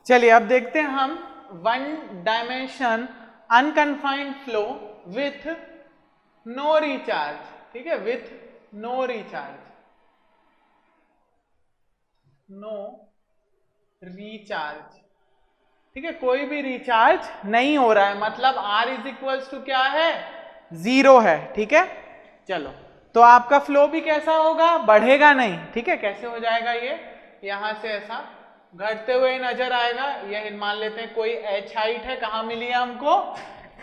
चलिए अब देखते हैं हम one dimension unconfined flow with no recharge, ठीक है, with no recharge, no recharge, ठीक है, कोई भी रिचार्ज नहीं हो रहा है, मतलब R इज इक्वल्स टू क्या है, 0 है, ठीक है। चलो तो आपका फ्लो भी कैसा होगा, बढ़ेगा नहीं, ठीक है। कैसे हो जाएगा ये, यहां से ऐसा घटते हुए नजर आएगा। ये मान लेते हैं कोई h हाइट है, कहां मिली है हमको,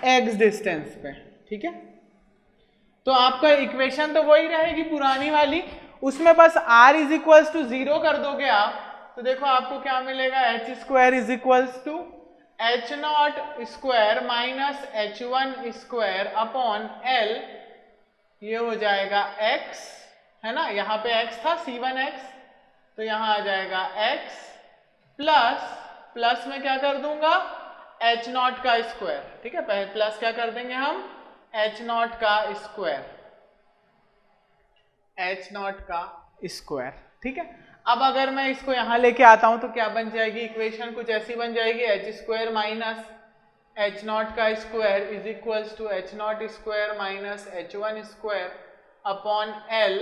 x डिस्टेंस पे, ठीक है। तो आपका इक्वेशन तो वही रहेगी पुरानी वाली, उसमें बस R इज इक्वल्स टू 0 कर दोगे आप, तो देखो आपको क्या मिलेगा, h square is equals to h naught square minus h1 square upon L, ये हो जाएगा x, है ना, यहाँ पे x था C1x, तो यहाँ आ जाएगा x प्लस में क्या कर दूंगा, h नॉट का स्क्वायर, ठीक है, पहले प्लस क्या कर देंगे हम, h नॉट का स्क्वायर, h नॉट का स्क्वायर, ठीक है। अब अगर मैं इसको यहां लेके आता हूं तो क्या बन जाएगी, इक्वेशन कुछ ऐसी बन जाएगी, h square minus h not का square is equals to h naught square minus h1 square upon L,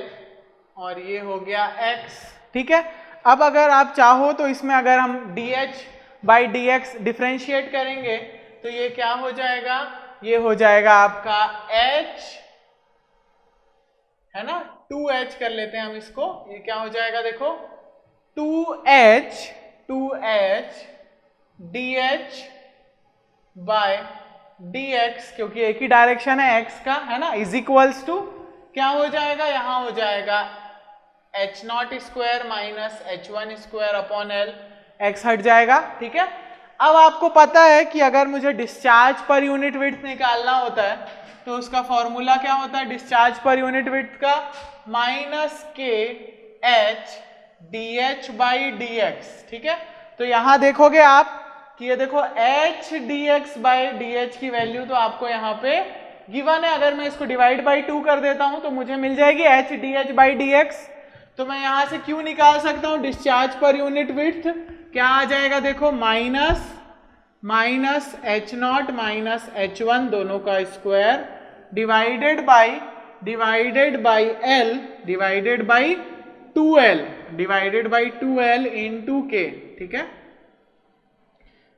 और ये हो गया x, ठीक है। अब अगर आप चाहो तो इसमें अगर हम dh बाई dx डिफरेंशिएट करेंगे तो ये क्या हो जाएगा, ये हो जाएगा आपका h, है ना, 2h कर लेते हैं हम इसको, ये क्या हो जाएगा देखो, 2h dh बाय dx, क्योंकि एक ही डायरेक्शन है x का, है ना, इज इक्वल्स टू क्या हो जाएगा, यहां हो जाएगा h naught square minus h1 square upon L, x हट जाएगा, ठीक है। अब आपको पता है कि अगर मुझे डिस्चार्ज पर यूनिट विड्थ निकालना होता है तो उसका फॉर्मूला क्या होता है, डिस्चार्ज पर यूनिट विड्थ का माइनस के H D H by D x, ठीक है। तो यहां देखोगे आप कि ये देखो H D x by D H की वैल्यू तो आपको यहाँ पे गिवन है, अगर मैं इसको डिवाइड बाई 2 कर देता हूं तो मुझे मिल जाएगी H D H by D x. तो मैं यहां से क्यों निकाल सकता हूं, डिस्चार्ज पर यूनिट विड्थ क्या आ जाएगा देखो, minus H not minus H one दोनों का square divided by L divided by 2l into के, ठीक है,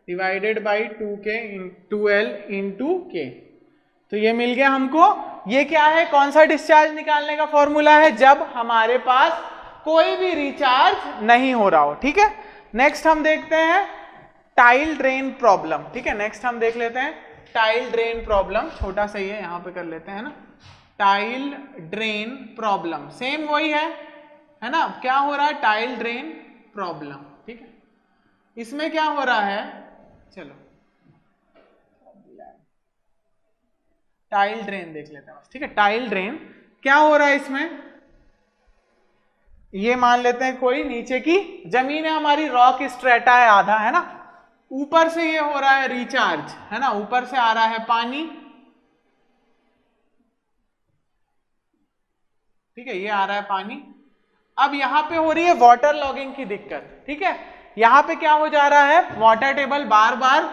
डिवाइडेड बाई 2l इंटू के। तो ये मिल गया हमको, ये क्या है, कौन सा डिस्चार्ज निकालने का फॉर्मूला है, जब हमारे पास कोई भी रिचार्ज नहीं हो रहा हो, ठीक है। नेक्स्ट हम देखते हैं टाइल ड्रेन प्रॉब्लम, ठीक है, नेक्स्ट हम देख लेते हैं टाइल ड्रेन प्रॉब्लम, छोटा सा ही है, यहां पे कर लेते हैं ना, टाइल ड्रेन प्रॉब्लम, सेम वही है ना, क्या हो रहा है, टाइल ड्रेन प्रॉब्लम, ठीक है। इसमें क्या हो रहा है, चलो टाइल ड्रेन देख लेते हैं, ठीक है। टाइल ड्रेन क्या हो रहा है इसमें, ये मान लेते हैं कोई नीचे की जमीन है हमारी, रॉक स्ट्रेटा है आधा, है ना, ऊपर से ये हो रहा है रिचार्ज, है ना, ऊपर से आ रहा है पानी, ठीक है, ये आ रहा है पानी। अब यहां पे हो रही है वाटर लॉगिंग की दिक्कत, ठीक है, यहां पे क्या हो जा रहा है, वाटर टेबल बार बार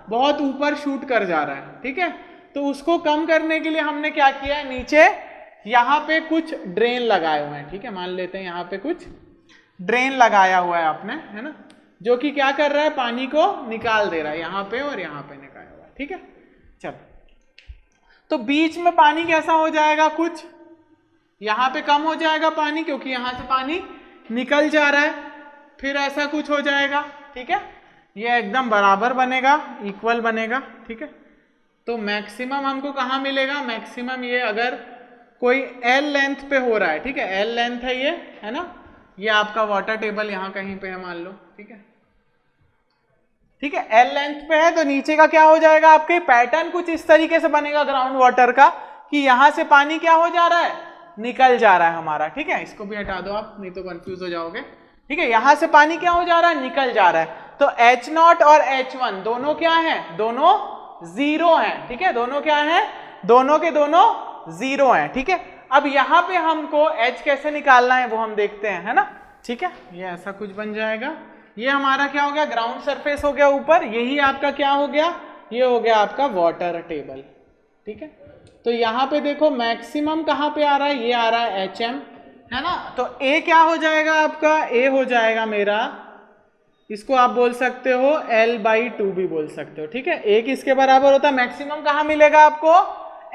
बहुत ऊपर शूट कर जा रहा है, ठीक है। तो उसको कम करने के लिए हमने क्या किया है, नीचे यहां पे कुछ ड्रेन लगाए हुए हैं, ठीक है, मान लेते हैं यहां पे कुछ ड्रेन लगाया हुआ है आपने, है ना, जो कि क्या कर रहा है, पानी को निकाल दे रहा है, यहां पे और यहां पे निकाला हुआ है, ठीक है। चलो तो बीच में पानी कैसा हो जाएगा, कुछ यहां पे कम हो जाएगा पानी, क्योंकि यहां से पानी निकल जा रहा है, फिर ऐसा कुछ हो जाएगा, ठीक है, ये एकदम बराबर बनेगा, इक्वल बनेगा, ठीक है। तो मैक्सिमम हमको कहां मिलेगा, मैक्सिमम ये अगर कोई L लेंथ पे हो रहा है, ठीक है, L लेंथ है ये, है ना, ये आपका वाटर टेबल यहां कहीं पे है मान लो, ठीक है, ठीक है, L लेंथ पे है, तो नीचे का क्या हो जाएगा, आपके पैटर्न कुछ इस तरीके से बनेगा ग्राउंड वाटर का, कि यहां से पानी क्या हो जा रहा है, निकल जा रहा है हमारा, ठीक है, इसको भी हटा दो आप, नहीं तो कंफ्यूज हो जाओगे, ठीक है, यहां से पानी क्या हो जा रहा है, निकल जा रहा है। तो H0 और H1 दोनों क्या है, दोनों जीरो हैं, ठीक है, दोनों क्या है, दोनों के दोनों जीरो हैं, ठीक है। अब यहां पे हमको H कैसे निकालना है वो हम देखते हैं, है ना, ठीक है, ये ऐसा कुछ बन जाएगा, ये हमारा क्या हो गया, ग्राउंड सरफेस हो गया ऊपर, यही आपका क्या हो गया, ये हो गया आपका वाटर टेबल। ठीक है, तो यहाँ पे देखो मैक्सिमम कहाँ पे आ रहा है, ये आ रहा है HM, है ना। तो A क्या हो जाएगा आपका, A हो जाएगा मेरा, इसको आप बोल सकते हो L/2 भी बोल सकते हो। ठीक है, A किसके बराबर होता है, मैक्सिमम कहाँ मिलेगा आपको,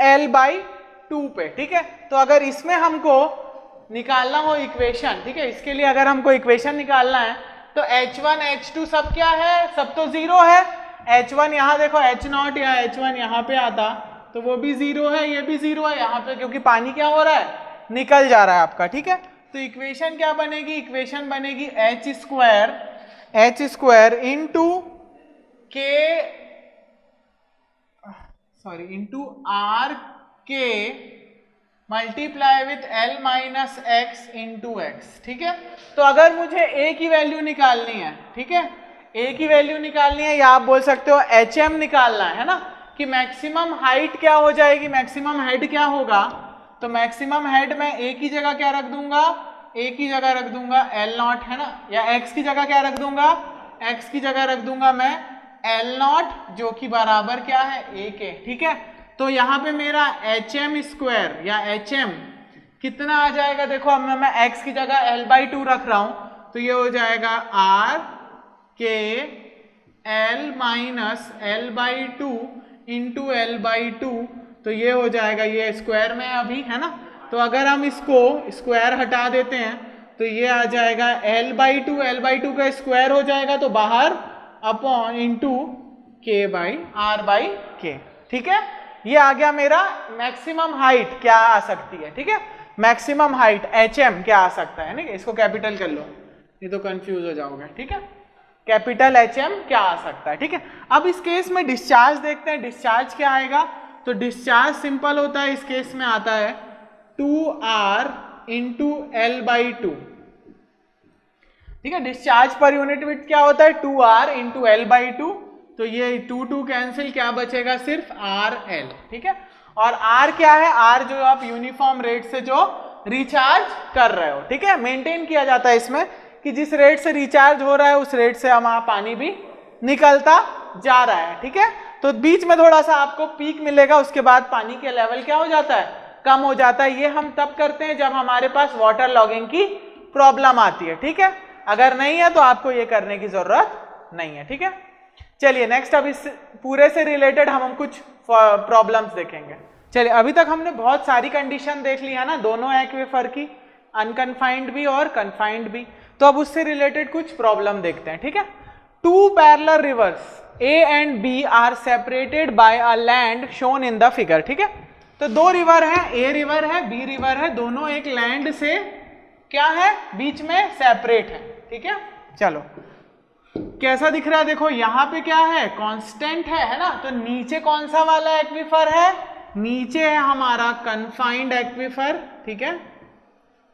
L/2 पे। ठीक है, तो अगर इसमें हमको निकालना हो इक्वेशन, ठीक है, इसके लिए अगर हमको इक्वेशन निकालना है तो H1 H2 सब क्या है, सब तो जीरो है। H1 यहाँ देखो H0 या H1 यहाँ पे आता तो वो भी जीरो है, ये भी जीरो है यहाँ पे, क्योंकि पानी क्या हो रहा है, निकल जा रहा है आपका। ठीक है, तो इक्वेशन क्या बनेगी, इक्वेशन बनेगी H² into K into RK multiply with L minus x into x. ठीक है, तो अगर मुझे A की वैल्यू निकालनी है, ठीक है, A की वैल्यू निकालनी है, या आप बोल सकते हो HM निकालना है ना, कि मैक्सिमम हाइट क्या हो जाएगी, मैक्सिमम हेड क्या होगा, तो मैक्सिमम हेड में A की जगह क्या रख दूंगा, A की जगह रख दूंगा L0, है ना, या X की जगह क्या रख दूंगा, X की जगह रख दूंगा मैं L0, जो कि बराबर क्या है, A के। ठीक है, तो यहाँ पे मेरा HM² या HM कितना आ जाएगा, देखो अब मैं X की जगह L/2 रख रहा हूं, तो ये हो जाएगा RK L minus L/2 into L/2, तो ये हो जाएगा, ये स्क्वायर में अभी है ना, तो अगर हम इसको स्क्वायर हटा देते हैं तो ये आ जाएगा L/2 का स्क्वायर हो जाएगा, तो बाहर अपॉन इंटू K/R/K। ठीक है, ये आ गया मेरा मैक्सिमम हाइट क्या आ सकती है। ठीक है, मैक्सिमम हाइट HM क्या आ सकता है, ना, इसको कैपिटल कर लो, नहीं तो कंफ्यूज हो जाओगे। ठीक है, कैपिटल HM क्या आ सकता है। ठीक है, अब इस केस में डिस्चार्ज देखते हैं, डिस्चार्ज क्या आएगा, तो डिस्चार्ज सिंपल होता है, इस केस में आता है 2R इंटू L/2। ठीक है, डिस्चार्ज पर यूनिट विड्थ क्या होता है, 2R इंटू L/2, तो ये 2 कैंसिल, क्या बचेगा, सिर्फ RL। ठीक है, और R क्या है, R जो आप यूनिफॉर्म रेट से जो रिचार्ज कर रहे हो। ठीक है, मेंटेन किया जाता है इसमें कि जिस रेट से रिचार्ज हो रहा है उस रेट से हमारा पानी भी निकलता जा रहा है। ठीक है, तो बीच में थोड़ा सा आपको पीक मिलेगा, उसके बाद पानी के लेवल क्या हो जाता है, कम हो जाता है। ये हम तब करते हैं जब हमारे पास वाटर लॉगिंग की प्रॉब्लम आती है। ठीक है, अगर नहीं है तो आपको ये करने की जरूरत नहीं है। ठीक है, चलिए नेक्स्ट, अब इस पूरे से रिलेटेड हम कुछ प्रॉब्लम्स देखेंगे। चलिए, अभी तक हमने बहुत सारी कंडीशन देख ली है ना, दोनों एक्विफर की, अनकन्फाइंड भी और कन्फाइंड भी, तो अब उससे रिलेटेड कुछ प्रॉब्लम देखते हैं। ठीक है, 2 parallel rivers A and B are separated by a land shown in the figure. ठीक है, तो दो रिवर है, A रिवर है, B रिवर है, दोनों एक लैंड से क्या है, बीच में सेपरेट है। ठीक है, चलो कैसा दिख रहा है, देखो यहाँ पे क्या है, कांस्टेंट है ना, तो नीचे कौन सा वाला एक्विफर है, नीचे है हमारा कन्फाइंड एक्विफर। ठीक है,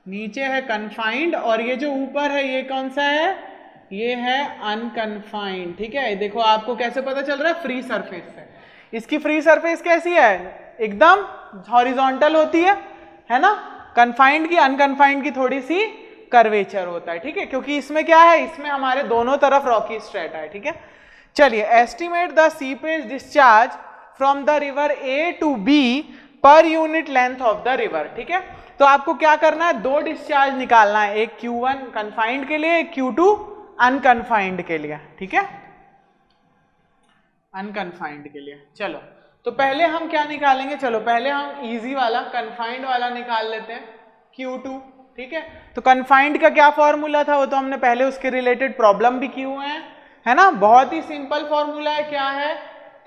नीचे है कन्फाइंड, और ये जो ऊपर है ये कौन सा है, ये है अनकन्फाइंड। ठीक है, देखो आपको कैसे पता चल रहा है, फ्री सरफेस से। इसकी फ्री सरफेस कैसी है, एकदम हॉरिजॉन्टल होती है ना, कन्फाइंड की, अनकन्फाइंड की थोड़ी सी कर्वेचर होता है। ठीक है, क्योंकि इसमें क्या है, इसमें हमारे दोनों तरफ रॉकी स्ट्रेटा है। ठीक है, चलिए, estimate the seepage discharge from the river A to B per unit length of the river. ठीक है, तो आपको क्या करना है, दो डिस्चार्ज निकालना है, एक Q1 कन्फाइंड के लिए, एक Q2 अनकन्फाइंड के लिए। ठीक है, अनकन्फाइंड के लिए। चलो, तो पहले हम क्या निकालेंगे, चलो पहले हम इजी वाला कन्फाइंड वाला निकाल लेते हैं, Q2। ठीक है, तो कन्फाइंड का क्या फॉर्मूला था, वो तो हमने पहले उसके रिलेटेड प्रॉब्लम भी की हुए हैं, है ना, बहुत ही सिंपल फॉर्मूला है, क्या है,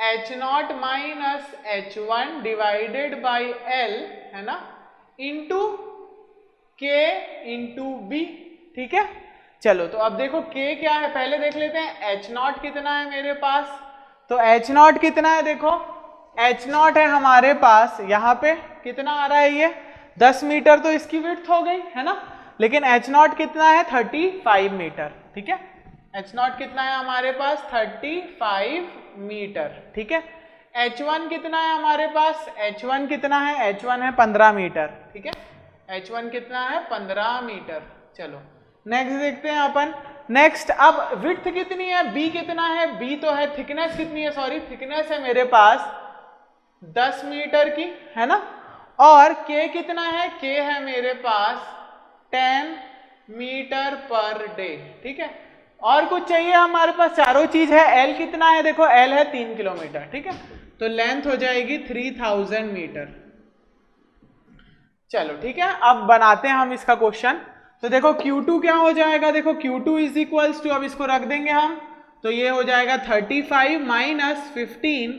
H0 minus H1 divided by L, है ना, इंटू K इंटू B। ठीक है, चलो, तो अब देखो K क्या है, पहले देख लेते हैं H0 कितना है मेरे पास, तो H0 कितना है, देखो H0 है हमारे पास, यहाँ पे कितना आ रहा है, ये 10 मीटर, तो इसकी विड्थ हो गई, है ना, लेकिन H0 कितना है, 35 मीटर। ठीक है, H0 कितना है हमारे पास, 35 मीटर। ठीक है, H1 कितना है हमारे पास, H1 कितना है, H1 है 15 मीटर। ठीक है, H1 कितना है, 15 मीटर। चलो नेक्स्ट देखते हैं अपन, नेक्स्ट अब विड्थ कितनी है, बी कितना है, बी तो है, थिकनेस कितनी है, सॉरी थिकनेस है मेरे पास 10 मीटर की, है ना, और के कितना है, के है मेरे पास 10 मीटर पर डे, ठीक है। और कुछ चाहिए हमारे पास, चारों चीज है। एल कितना है, देखो एल है 3 किलोमीटर, ठीक है, तो लेंथ हो जाएगी 3000 मीटर। चलो ठीक है, अब बनाते हैं हम इसका क्वेश्चन। तो देखो Q2 क्या हो जाएगा, देखो Q2 इज इक्वल्स टू, अब इसको रख देंगे हम, तो ये हो जाएगा 35 माइनस 15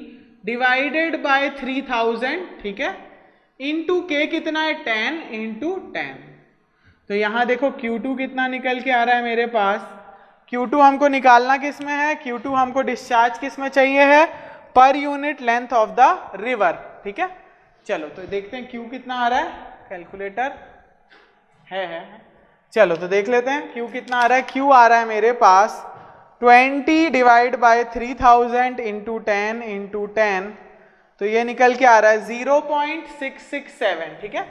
डिवाइडेड बाय 3000, ठीक है, इंटू के कितना है 10 इंटू 10। तो यहां देखो Q2 कितना निकल के आ रहा है मेरे पास, Q2 हमको निकालना किस में है, Q2 हमको डिस्चार्ज किस में चाहिए है, पर unit length of the river, ठीक है। चलो तो देखते हैं Q कितना आ रहा है, कैलकुलेटर है, चलो तो देख लेते हैं Q कितना आ रहा है। Q आ रहा है मेरे पास 20 डिवाइड बाय 3000 इंटू 10 इंटू 10, तो ये निकल के आ रहा है 0.667, ठीक है,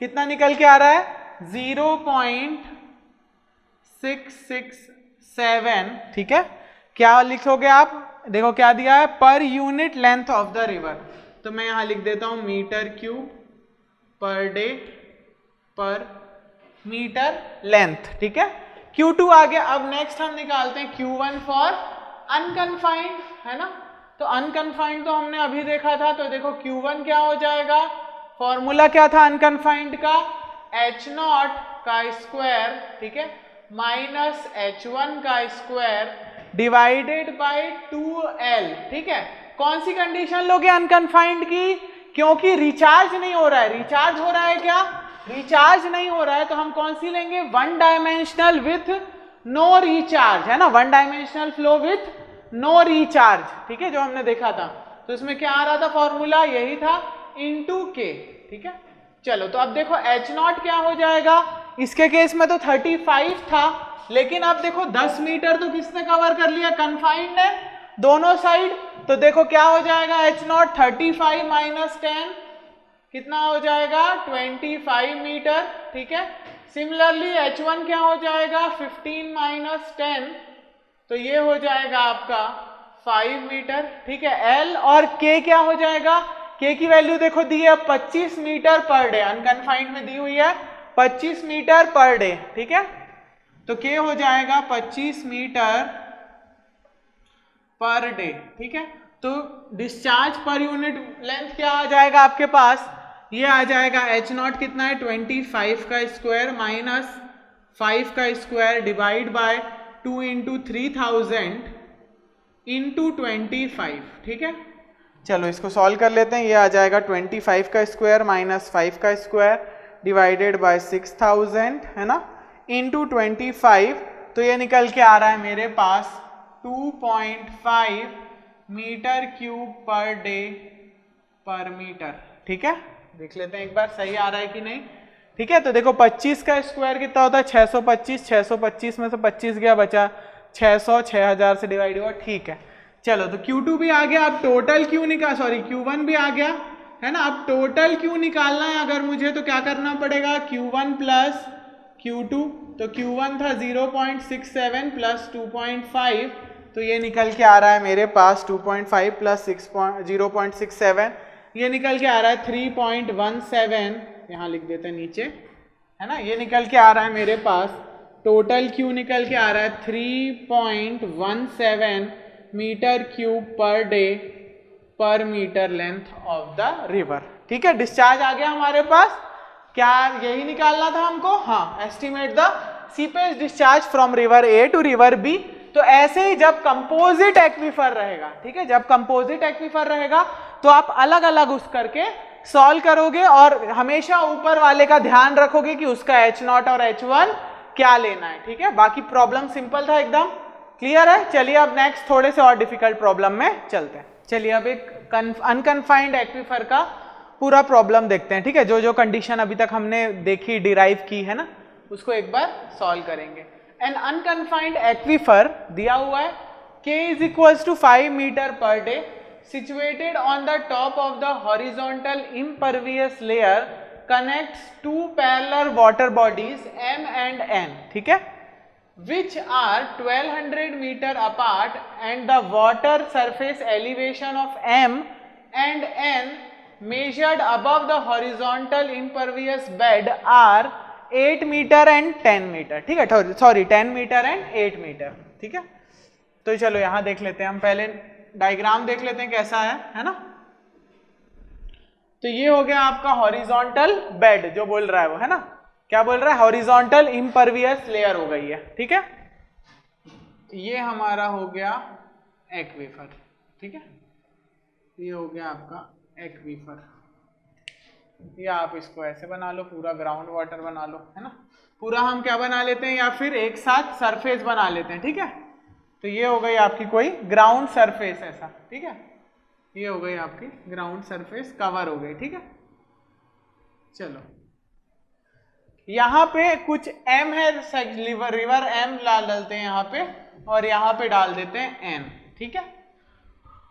कितना निकल के आ रहा है 0.667, ठीक है। क्या लिखोगे आप, देखो क्या दिया है, पर unit length of the river, तो मैं यहां लिख देता हूं metre cube per day per metre length, ठीक है। Q2 आ गया। अब नेक्स्ट हम निकालते हैं Q1 फॉर अनकन्फाइंड, है ना, तो अनकन्फाइंड तो हमने अभी देखा था, तो देखो Q1 क्या हो जाएगा, फॉर्मूला क्या था अनकन्फाइंड का, H0 का स्क्वायर, ठीक है, माइनस H1 का स्क्वायर डिवाइडेड बाय 2L, ठीक है। कौन सी कंडीशन लोगे अनकन्फाइंड की, क्योंकि रिचार्ज नहीं हो रहा है, रिचार्ज हो रहा है क्या, रिचार्ज नहीं हो रहा है, तो हम कौन सी लेंगे, one dimensional with no recharge, है ना, one dimensional flow with no recharge, ठीक है, जो हमने देखा था। तो इसमें क्या आ रहा था फॉर्मूला, यही था, इनटू के, ठीक है। चलो तो अब देखो H0 क्या हो जाएगा, इसके केस में तो 35 था, लेकिन अब देखो 10 मीटर तो किसने कवर कर लिया, कन्फाइंड ने, दोनों साइड, तो देखो क्या हो जाएगा H0 35 माइनस 10 कितना हो जाएगा 25 मीटर, ठीक है। सिमिलरली H1 क्या हो जाएगा 15 माइनस 10, तो ये हो जाएगा आपका 5 मीटर, ठीक है। L और K क्या हो जाएगा, K की वैल्यू देखो दी है 25 मीटर पर डे, अनकन्फाइंड में दी हुई है 25 मीटर पर डे, ठीक है, तो K हो जाएगा 25 मीटर पर डे, ठीक है। तो डिस्चार्ज पर यूनिट लेंथ क्या आ जाएगा आपके पास, ये आ जाएगा H0 कितना है 25 का स्क्वायर माइनस 5 का square divide by 2 into 3000 into 25, ठीक है। चलो इसको सॉल्व कर लेते हैं, ये आ जाएगा 25 का स्क्वायर माइनस 5 का स्क्वायर डिवाइडेड बाय 6000, है ना, इंटू 25, तो ये निकल के आ रहा है मेरे पास 2.5 metre cube per day per metre, ठीक है। देख लेते हैं एक बार सही आ रहा है कि नहीं, ठीक है। तो देखो 25 का स्क्वायर कितना होता है 625, 625 में से 25 गया बचा 600, 6000 से डिवाइड हुआ, ठीक है। चलो तो Q2 भी आ गया, अब टोटल Q निकाल, सॉरी Q1 भी आ गया, है ना। अब टोटल Q निकालना है अगर मुझे, तो क्या करना पड़ेगा, Q1 प्लस Q2, तो Q1 था 0.67 प्लस 2.5, तो ये निकल के आ रहा है मेरे पास 2.5 प्लस 0.67, ये निकल के आ रहा है 3.17, यहाँ लिख देते हैं नीचे, है ना, ये निकल के आ रहा है मेरे पास, टोटल Q निकल के आ रहा है 3.17 metre cube per day per metre length of the river, ठीक है। डिस्चार्ज आ गया हमारे पास, क्या यही निकालना था हमको, हाँ, estimate the seepage discharge from river A to river B. तो ऐसे ही जब कंपोजिट एक्वीफर रहेगा, ठीक है, जब कंपोजिट एक्वीफर रहेगा तो आप अलग अलग उस करके सॉल्व करोगे और हमेशा ऊपर वाले का ध्यान रखोगे कि उसका H0 और H1 क्या लेना है, ठीक है। बाकी प्रॉब्लम सिंपल था, एकदम क्लियर है। चलिए अब नेक्स्ट थोड़े से और डिफिकल्ट प्रॉब्लम में चलते हैं। चलिए अब एक अनकन्फाइंड एक्वीफर का पूरा प्रॉब्लम देखते हैं, ठीक है। जो जो कंडीशन अभी तक हमने देखी, डिराइव की है ना, उसको एक बार सॉल्व करेंगे। एन अनकन्फाइंड एक्वीफर दिया हुआ है, K is equals to 5 metre per day, situated on the top of the horizontal impervious layer, connects two parallel water bodies M and N, ठीक है। which are 1200 meter apart and the water surface elevation of M and N measured above the horizontal impervious bed are 8 metre and 10 metre, ठीक है, sorry 10 metre and 8 metre, ठीक है। तो चलो यहां देख लेते हैं, हम पहले डायग्राम देख लेते हैं कैसा है ना। तो ये हो गया आपका हॉरिजॉन्टल बेड, जो बोल रहा है वो, है ना, क्या बोल रहा है, हॉरिजॉन्टल इम्परवियस लेयर हो गई है, ठीक है। ये हमारा हो गया एक्वीफर, ठीक है, ये हो गया आपका एक्वीफर। या आप इसको ऐसे बना लो, पूरा ग्राउंड वाटर बना लो, है ना, पूरा हम क्या बना लेते हैं, या फिर एक साथ सरफेस बना लेते हैं, ठीक है। तो ये हो गई आपकी कोई ग्राउंड सरफेस ऐसा, ठीक है, ये हो गई आपकी ग्राउंड सरफेस कवर हो गई, ठीक है। चलो यहाँ पे कुछ एम है, रिवर एम डालते हैं यहाँ पे, और यहाँ पे डाल देते हैं एन, ठीक है।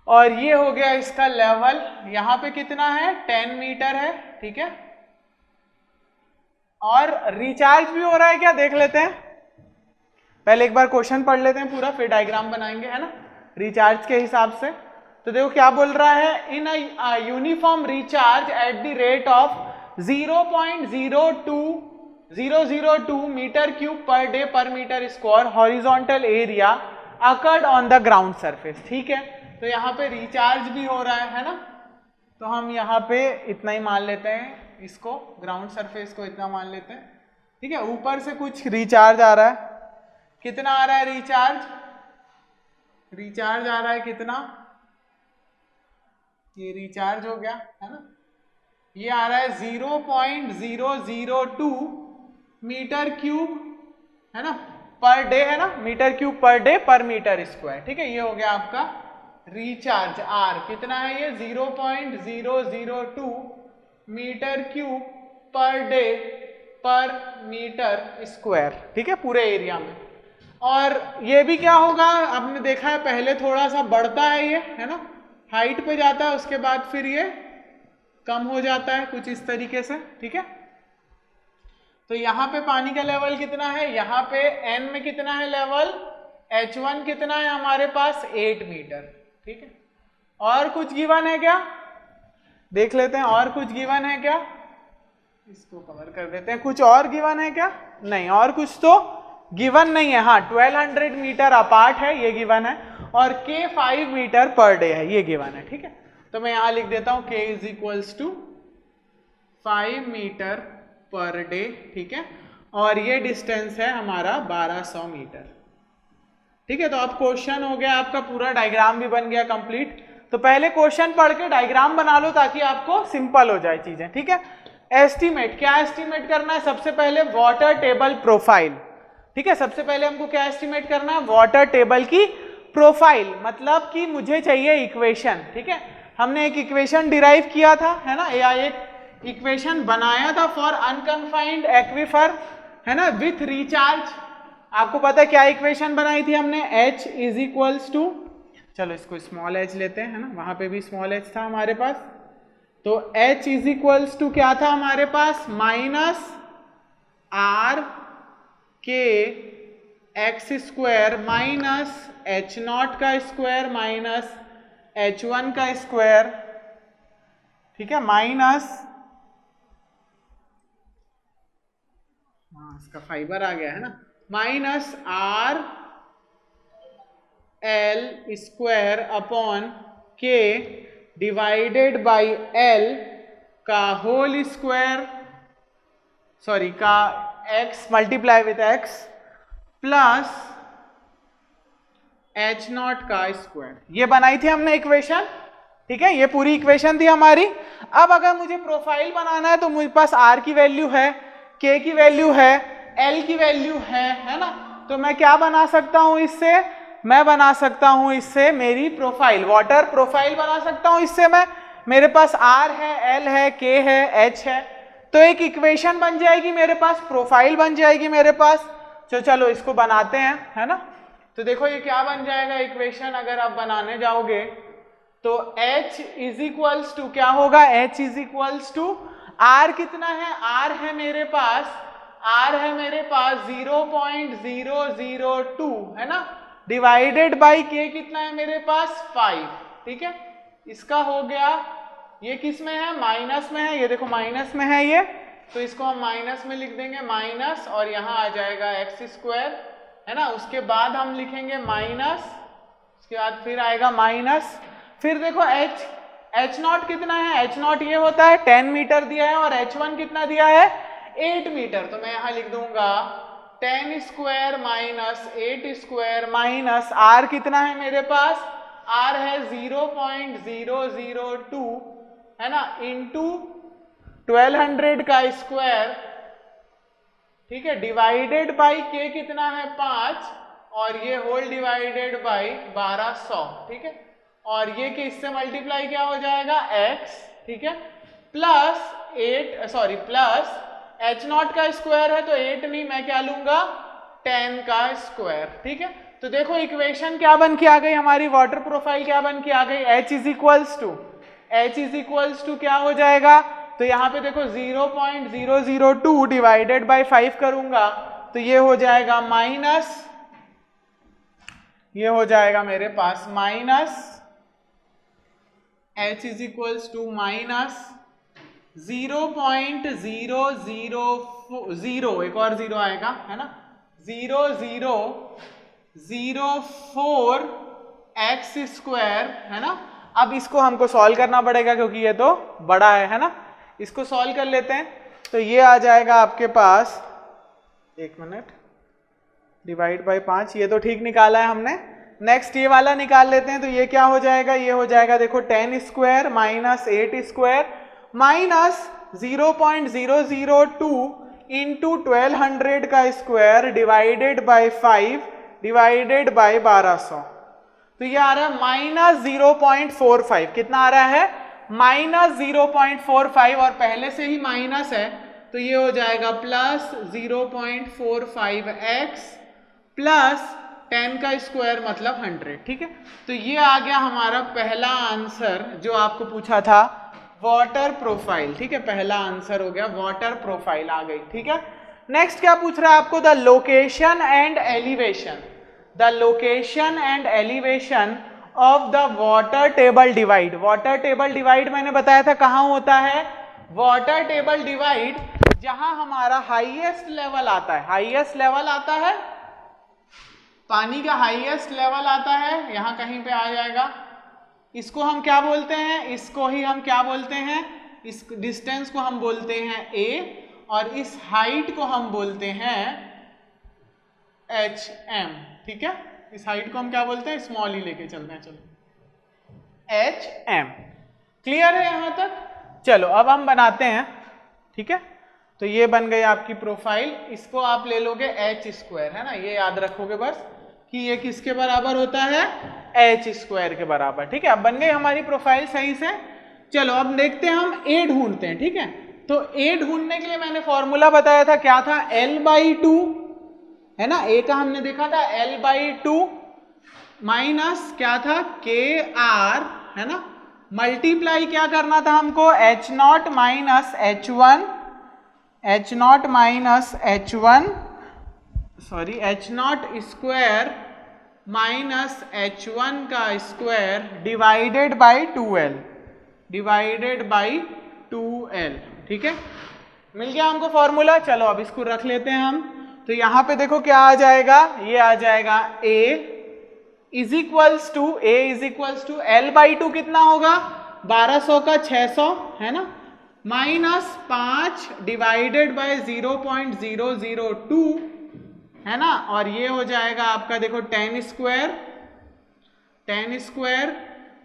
और ये हो गया इसका लेवल, यहाँ पे कितना है 10 मीटर है, ठीक है। और रिचार्ज भी हो रहा है क्या, देख लेते हैं, पहले एक बार क्वेश्चन पढ़ लेते हैं पूरा, फिर डायग्राम बनाएंगे, है ना, रिचार्ज के हिसाब से। तो देखो क्या बोल रहा है, in a uniform recharge at the rate of 0.02002 metre cube per day per metre square horizontal area occurred on the ground surface, ठीक है। तो यहाँ पे रिचार्ज भी हो रहा है ना, तो हम यहाँ पे इतना ही मान लेते हैं, इसको ग्राउंड सरफेस को इतना मान लेते हैं, ठीक है। ऊपर से कुछ रिचार्ज आ रहा है, कितना आ रहा है रिचार्ज, रिचार्ज आ रहा है कितना, ये रिचार्ज हो गया, है ना, ये आ रहा है 0.002 मीटर क्यूब, है ना, पर डे, है ना, metre cube per day per metre square, ठीक है। ये हो गया आपका रिचार्ज, आर कितना है, ये 0.002 metre cube per day per metre square, ठीक है, पूरे एरिया में। और ये भी क्या होगा, आपने देखा है पहले थोड़ा सा बढ़ता है ये, है ना, हाइट पे जाता है, उसके बाद फिर ये कम हो जाता है कुछ इस तरीके से, ठीक है। तो यहाँ पे पानी का लेवल कितना है, यहाँ पे एन में कितना है लेवल, H1 कितना है हमारे पास 8 मीटर, ठीक है। और कुछ गिवन है क्या, देख लेते हैं, और कुछ गिवन है क्या, इसको कवर कर देते हैं, कुछ और गिवन है क्या, नहीं, और कुछ तो गिवन नहीं है। हाँ 1200 मीटर अपार्ट है, ये गिवन है, और K 5 मीटर पर डे है, ये गिवन है, ठीक है। तो मैं यहाँ लिख देता हूँ K is equals to 5 metre per day, ठीक है, और ये डिस्टेंस है हमारा 1200 मीटर, ठीक है। तो अब क्वेश्चन हो गया आपका पूरा, डायग्राम भी बन गया कंप्लीट। तो पहले क्वेश्चन पढ़ के डायग्राम बना लो ताकि आपको सिंपल हो जाए चीजें, ठीक है। एस्टीमेट, क्या एस्टीमेट करना है, सबसे पहले वाटर टेबल प्रोफाइल, ठीक है। सबसे पहले हमको क्या एस्टीमेट करना है, वाटर टेबल की प्रोफाइल, मतलब कि मुझे चाहिए इक्वेशन, ठीक है। हमने एक इक्वेशन डिराइव किया था, है ना, या एक इक्वेशन बनाया था फॉर अनकन्फाइंड एक्वीफर, है ना, विथ रिचार्ज। आपको पता है क्या इक्वेशन बनाई थी हमने, H इज इक्वल्स टू, चलो इसको स्मॉल h लेते हैं, है ना, वहां पे भी स्मॉल h था हमारे पास। तो H इज इक्वल्स टू क्या था हमारे पास, माइनस आर के एक्स स्क्वायर माइनस H0 का स्क्वायर माइनस H1 का स्क्वायर, ठीक है, माइनस, इसका फाइबर आ गया है ना, minus R L square upon के डिवाइडेड बाई एल का होल स्क्वायर, सॉरी का x multiply with x plus H0 का स्क्वायर। ये बनाई थी हमने इक्वेशन, ठीक है, ये पूरी इक्वेशन थी हमारी। अब अगर मुझे प्रोफाइल बनाना है तो मुझे पास r की वैल्यू है, k की वैल्यू है, l की वैल्यू है ना, तो मैं क्या बना सकता हूं इससे, मैं बना सकता हूं इससे मेरी प्रोफाइल, वाटर प्रोफाइल बना सकता हूं इससे मैं, मेरे पास r है, l है, k है, h है, तो एक इक्वेशन बन जाएगी मेरे पास, प्रोफाइल बन जाएगी मेरे पास। तो चलो इसको बनाते हैं, है ना। तो देखो ये क्या बन जाएगा इक्वेशन, अगर आप बनाने जाओगे तो H इज इक्वल्स टू क्या होगा, H is equals to R कितना है, R है मेरे पास R है मेरे पास 0.002 है ना, डिवाइडेड बाई K कितना है मेरे पास 5, ठीक है। इसका हो गया, ये किस में है, माइनस में है, ये देखो माइनस में है ये, तो इसको हम माइनस में लिख देंगे माइनस, और यहाँ आ जाएगा x स्क्वायर है ना। उसके बाद हम लिखेंगे माइनस, उसके बाद फिर आएगा माइनस, फिर देखो h नॉट कितना है, h नॉट ये होता है 10 मीटर दिया है, और h1 कितना दिया है 8 मीटर, तो मैं यहाँ लिख दूंगा 10 square minus 8 square minus r कितना है मेरे पास, r है 0.002 है ना, इंटू 1200 का स्क्वायर, ठीक है, डिवाइडेड बाई K कितना है 5, और ये होल डिवाइडेड बाई 1200, ठीक है, और ये किससे मल्टीप्लाई क्या हो जाएगा x, ठीक है, प्लस h नॉट का स्क्वायर है तो 8 नहीं, मैं क्या लूंगा 10 का स्क्वायर, ठीक है। तो देखो इक्वेशन क्या बन के आ गई हमारी, वाटर प्रोफाइल क्या बन के आ गई, h इज इक्वल्स टू क्या हो जाएगा, तो यहाँ पे देखो 0.002 डिवाइडेड बाई 5 करूंगा तो ये हो जाएगा माइनस, ये हो जाएगा मेरे पास minus h is equals to minus 0.000, एक और जीरो आएगा है ना, 0004 x स्क्वायर है ना। अब इसको हमको सॉल्व करना पड़ेगा क्योंकि ये तो बड़ा है ना, इसको सॉल्व कर लेते हैं, तो ये आ जाएगा आपके पास, एक मिनट, डिवाइड बाई 5, ये तो ठीक निकाला है हमने। नेक्स्ट ये वाला निकाल लेते हैं, तो ये क्या हो जाएगा, ये हो जाएगा देखो 10 square minus 8 square minus 0.002 into 1200 का square divided by 5 divided by 1200, तो ये आ रहा है माइनस 0.45, कितना आ रहा है माइनस 0.45, और पहले से ही माइनस है तो ये हो जाएगा प्लस 0.45x प्लस 10 का स्क्वायर मतलब 100, ठीक है। तो ये आ गया हमारा पहला आंसर जो आपको पूछा था, वाटर प्रोफाइल, ठीक है, पहला आंसर हो गया, वाटर प्रोफाइल आ गई, ठीक है। नेक्स्ट क्या पूछ रहा है आपको, the location and elevation, the location and elevation of the water table divide. Water table divide मैंने बताया था कहाँ होता है, वाटर टेबल डिवाइड जहां हमारा हाईएस्ट लेवल आता है, हाईएस्ट लेवल आता है, पानी का हाईएस्ट लेवल आता है, यहां कहीं पे आ जाएगा, इसको हम क्या बोलते हैं, इसको ही हम क्या बोलते हैं, इस डिस्टेंस को हम बोलते हैं a, और इस हाइट को हम बोलते हैं hm, ठीक है, इस हाइट को हम क्या बोलते हैं, स्मॉल ही लेके चलते हैं, चलो hm, क्लियर है यहां तक। चलो अब हम बनाते हैं, ठीक है, तो ये बन गई आपकी प्रोफाइल, इसको आप ले लोगे h स्क्वायर है ना, ये याद रखोगे बस कि ये किसके बराबर होता है, h स्क्वायर के बराबर, ठीक है। अब बन गई हमारी प्रोफाइल सही से। चलो अब देखते हैं, हम a ढूंढते हैं, ठीक है, तो a ढूंढने के लिए मैंने फॉर्मूला बताया था, क्या था, l/2 है ना, a का हमने देखा था l/2 माइनस क्या था kr है ना, मल्टीप्लाई क्या करना था हमको, h not minus h1, h not minus h1 sorry h naught square minus h1 का square divided by 2l, divided by 2l, ठीक है, मिल गया हमको फॉर्मूला। चलो अब इसको रख लेते हैं हम, तो यहां पे देखो क्या आ जाएगा, ये आ जाएगा a is equals to l/2 कितना होगा, 1200 का 600 है ना, माइनस 5 डिवाइडेड बाय 0.002 है ना, और ये हो जाएगा आपका देखो 10 square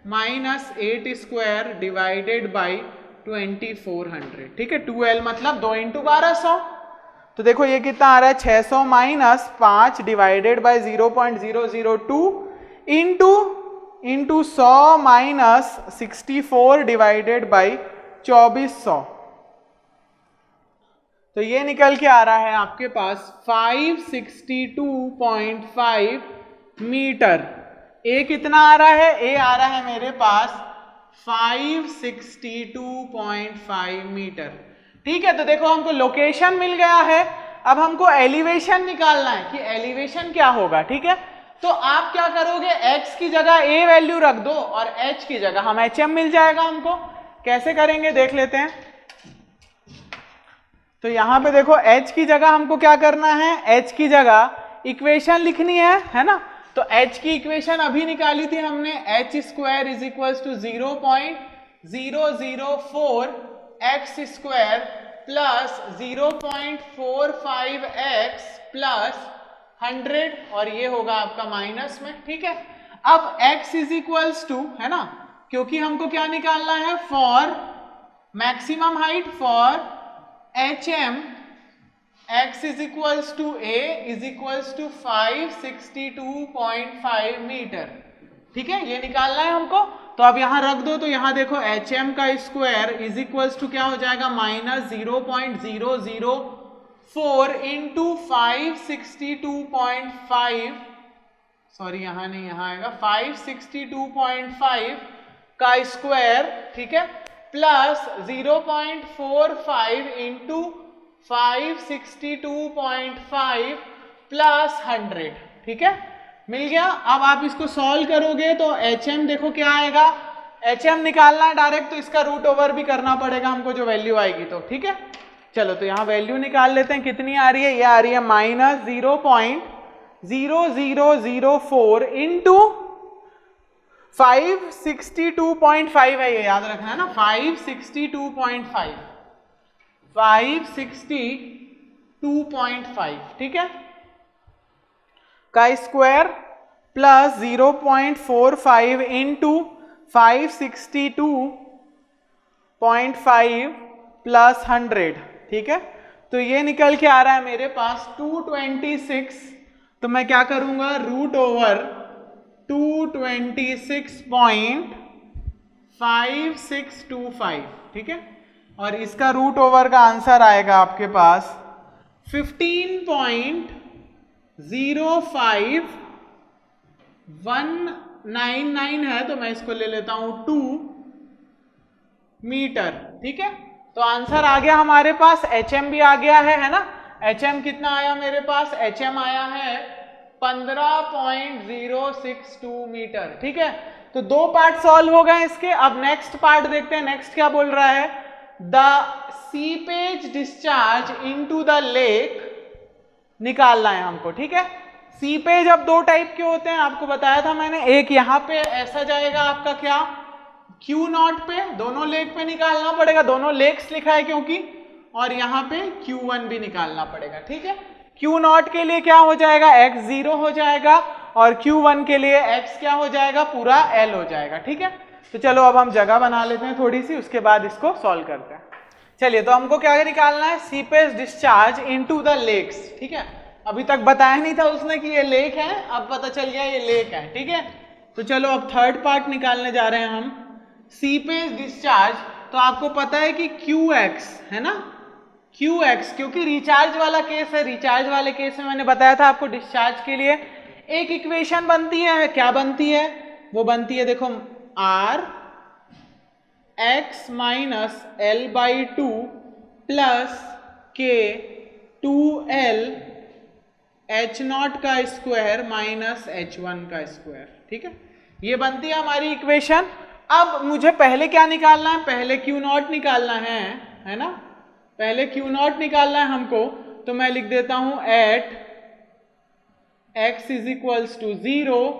minus 8 square divided by 2400, ठीक है, 2l मतलब 2 × 1200, तो देखो ये कितना आ रहा है 600 minus 5 divided by 0.002 into 100 minus 64 divided by 2400, तो ये निकल के आ रहा है आपके पास 562.5 मीटर। ए कितना आ रहा है, ए आ रहा है मेरे पास 562.5 मीटर, ठीक है। तो देखो हमको लोकेशन मिल गया है, अब हमको एलिवेशन निकालना है कि एलिवेशन क्या होगा, ठीक है। तो आप क्या करोगे, x की जगह a वैल्यू रख दो और h की जगह हम hm मिल जाएगा हमको। कैसे करेंगे देख लेते हैं। तो यहां पे देखो h की जगह हमको क्या करना है, h की जगह इक्वेशन लिखनी है ना। तो h की इक्वेशन अभी निकाली थी हमने, h square is equal to 0.004 x square plus 0.45x plus 100 और ये होगा आपका माइनस में, ठीक है। अब x इज इक्वल्स टू, है ना, क्योंकि हमको क्या निकालना है, for maximum height for hm x is equals to a is equals to 562.5 metre, ठीक है, ये निकालना है हमको। तो अब यहां रख दो, तो यहां देखो hm का स्क्वायर इज इक्वल्स टू क्या हो जाएगा, माइनस 0.004 इंटू 562.5, सॉरी यहां नहीं, यहां आएगा 562.5 का स्क्वायर, ठीक है, प्लस 0.45 इंटू 562.5 प्लस 100, ठीक है, मिल गया। अब आप इसको सॉल्व करोगे तो hm देखो क्या आएगा, hm निकालना है डायरेक्ट, तो इसका रूट ओवर भी करना पड़ेगा हमको जो वैल्यू आएगी, तो ठीक है। चलो तो यहाँ वैल्यू निकाल लेते हैं, कितनी आ रही है, ये आ रही है माइनस 0.0004 इंटू 562.5 है, ये याद रखना है ना, 562.5, ठीक है, का स्क्वायर प्लस 0.45 इंटू 562.5 प्लस 100, ठीक है। तो ये निकल के आ रहा है मेरे पास 226, तो मैं क्या करूंगा, रूट ओवर 226.5625, ठीक है, और इसका रूट ओवर का आंसर आएगा आपके पास 15.05199 है, तो मैं इसको ले लेता हूं 2 मीटर, ठीक है। तो आंसर आ गया हमारे पास, hm भी आ गया है ना। hm कितना आया मेरे पास, hm आया है 15.062 मीटर, ठीक है। तो दो पार्ट सॉल्व हो गए इसके। अब नेक्स्ट पार्ट देखते हैं, नेक्स्ट क्या बोल रहा है, the seepage discharge into the lake निकालना है हमको, ठीक है। सीपेज अब दो टाइप के होते हैं, आपको बताया था मैंने, एक यहाँ पे ऐसा जाएगा आपका क्या, Q0 पे, दोनों लेक पे निकालना पड़ेगा, दोनों लेक्स लिखा है क्योंकि, और यहाँ पे Q1 भी निकालना पड़ेगा, ठीक है। Q0 के लिए क्या हो जाएगा, x 0 हो जाएगा, और Q1 के लिए x क्या हो जाएगा, पूरा L हो जाएगा, ठीक है। तो चलो अब हम जगह बना लेते हैं थोड़ी सी, उसके बाद इसको सॉल्व करते हैं। चलिए, तो हमको क्या निकालना है, seepage discharge into the lakes, ठीक है। अभी तक बताया नहीं था उसने कि ये लेक है, अब पता चल गया ये लेक है, ठीक है। तो चलो अब थर्ड पार्ट निकालने जा रहे हैं हम, सीपेज डिस्चार्ज। तो आपको पता है कि QX है ना, QX, क्योंकि रिचार्ज वाला केस है, रिचार्ज वाले केस में मैंने बताया था आपको डिस्चार्ज के लिए एक इक्वेशन बनती है, क्या बनती है, वो बनती है देखो, R x minus L by 2 plus K 2L H0 का स्क्वायर माइनस H1 का स्क्वायर, ठीक है, ये बनती है हमारी इक्वेशन। अब मुझे पहले क्या निकालना है, पहले Q0 निकालना है ना, पहले Q0 निकालना है हमको। तो मैं लिख देता हूं at x is equals to 0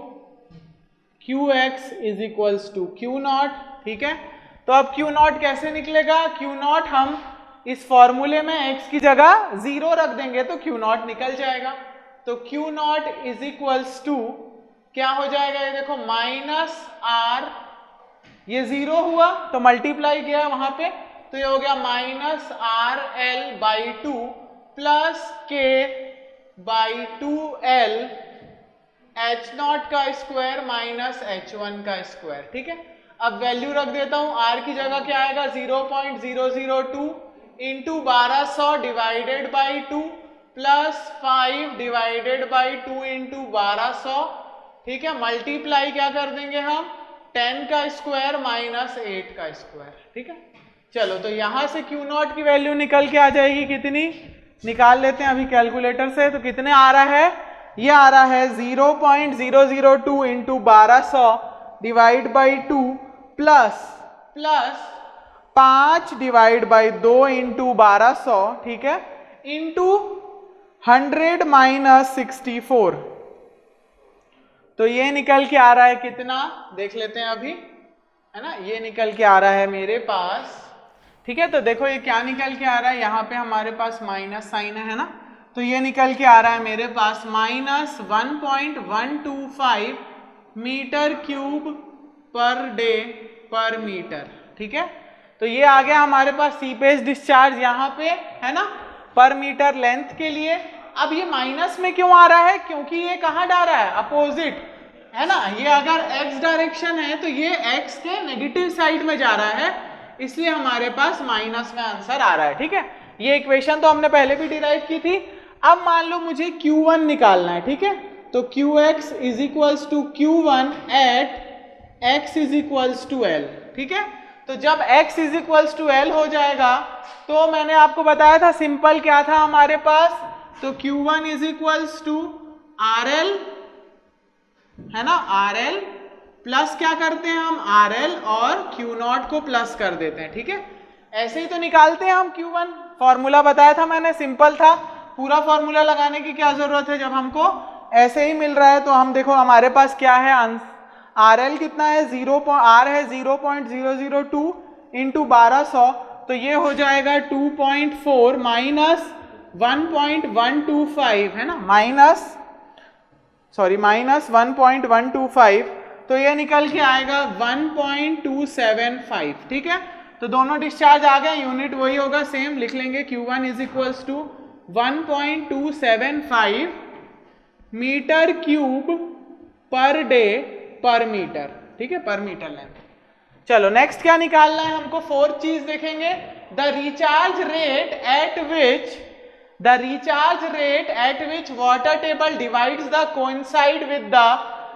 QX is equals to Q0, ठीक है। तो अब Q0 कैसे निकलेगा, Q0 हम इस फॉर्मूले में x की जगह 0 रख देंगे तो Q0 निकल जाएगा। तो Q0 इज इक्वल्स टू क्या हो जाएगा, ये देखो माइनस R, ये 0 हुआ तो मल्टीप्लाई किया वहां पे, तो ये हो गया minus RL by 2 plus K by 2L H0 का स्क्वायर माइनस H1 का स्क्वायर, ठीक है। अब वैल्यू रख देता हूं, R की जगह क्या आएगा 0.002 into 1200 divided by 2 plus 5 divided by 2 into 1200, ठीक है, मल्टीप्लाई क्या कर देंगे हम 10 का स्क्वायर माइनस 8 का स्क्वायर, ठीक है। चलो तो यहां से Q0 की वैल्यू निकल के आ जाएगी कितनी, निकाल लेते हैं अभी कैलकुलेटर से। तो कितने आ रहा है, ये आ रहा है 0.002 into 1200 divide by 2 plus 5 divide by 2 into 1200, ठीक है, इंटू 100 माइनस 64। तो ये निकल के आ रहा है कितना, देख लेते हैं अभी, है ना। ये निकल के आ रहा है मेरे पास, ठीक है। तो देखो ये क्या निकल के आ रहा है, यहाँ पे हमारे पास माइनस साइन है ना। तो ये निकल के आ रहा है मेरे पास minus 1.125 metre cube per day per metre, ठीक है। तो ये आ गया हमारे पास सीपेज डिस्चार्ज यहाँ पे, है ना, पर मीटर लेंथ के लिए। अब ये माइनस में क्यों आ रहा है, क्योंकि ये कहाँ जा रहा है, अपोजिट, है ना। ये अगर x डायरेक्शन है तो ये x के नेगेटिव साइड में जा रहा है, इसलिए हमारे पास माइनस में आंसर आ रहा है, ठीक है। ये इक्वेशन तो हमने पहले भी डिराइव की थी। अब मान लो मुझे Q1 निकालना है, ठीक है। तो Qx is equals to Q1 at x is equals to L, ठीक है। तो जब x is equals to L हो जाएगा तो मैंने आपको बताया था सिंपल क्या था हमारे पास, तो Q1 is equals to RL, है ना, RL प्लस क्या करते हैं हम RL और Q0 को प्लस कर देते हैं, ठीक है। ऐसे ही तो निकालते हैं हम Q1, फॉर्मूला बताया था मैंने, सिंपल था। पूरा फॉर्मूला लगाने की क्या जरूरत है, जब हमको ऐसे ही मिल रहा है। तो हम देखो हमारे पास क्या है, RL कितना है, R है 0.002 इंटू 1200, तो ये हो जाएगा 2.4 माइनस 1.125, है ना, माइनस 1.125, तो ये निकल के आएगा 1.275, ठीक है। तो दोनों डिस्चार्ज आ गए, यूनिट वही होगा, सेम लिख लेंगे। Q1 is equals to 1.275 metre cube per day per metre, ठीक है, पर मीटर लेंथ। चलो नेक्स्ट क्या निकालना है हमको, फोर्थ चीज देखेंगे, the recharge rate at which water table divides the coincide with the